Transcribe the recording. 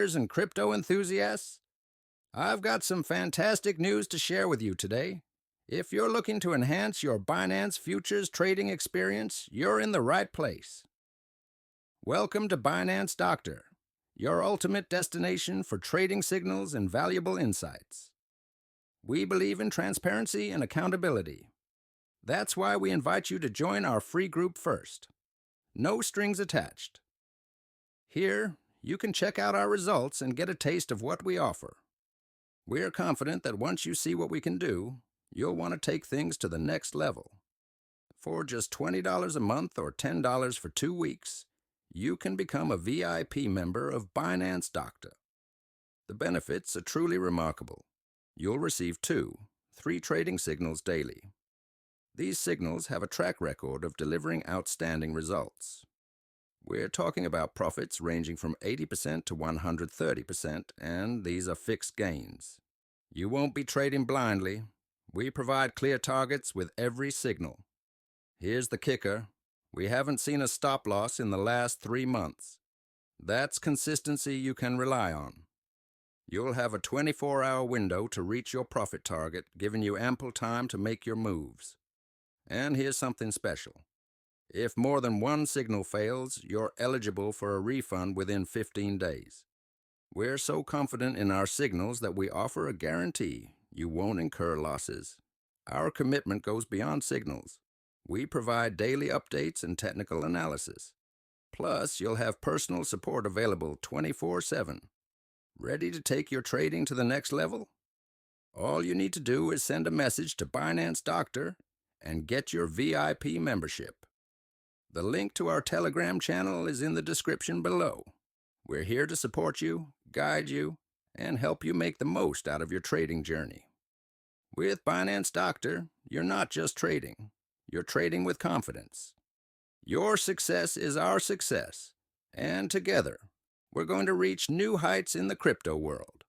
And crypto enthusiasts, I've got some fantastic news to share with you today. If you're looking to enhance your Binance futures trading experience, you're in the right place. Welcome to Binance Doctor, your ultimate destination for trading signals and valuable insights. We believe in transparency and accountability. That's why we invite you to join our free group first. No strings attached. Here, you can check out our results and get a taste of what we offer. We're confident that once you see what we can do, you'll want to take things to the next level. For just $20 a month or $10 for 2 weeks, you can become a VIP member of Binance Doctor. The benefits are truly remarkable. You'll receive 3 trading signals daily. These signals have a track record of delivering outstanding results. We're talking about profits ranging from 80% to 130%, and these are fixed gains. You won't be trading blindly. We provide clear targets with every signal. Here's the kicker. We haven't seen a stop loss in the last 3 months. That's consistency you can rely on. You'll have a 24-hour window to reach your profit target, giving you ample time to make your moves. And here's something special. If more than one signal fails, you're eligible for a refund within 15 days. We're so confident in our signals that we offer a guarantee you won't incur losses. Our commitment goes beyond signals. We provide daily updates and technical analysis. Plus, you'll have personal support available 24/7. Ready to take your trading to the next level? All you need to do is send a message to Binance Doctor and get your VIP membership. The link to our Telegram channel is in the description below. We're here to support you, guide you, and help you make the most out of your trading journey. With Binance Doctor, you're not just trading. You're trading with confidence. Your success is our success, and together, we're going to reach new heights in the crypto world.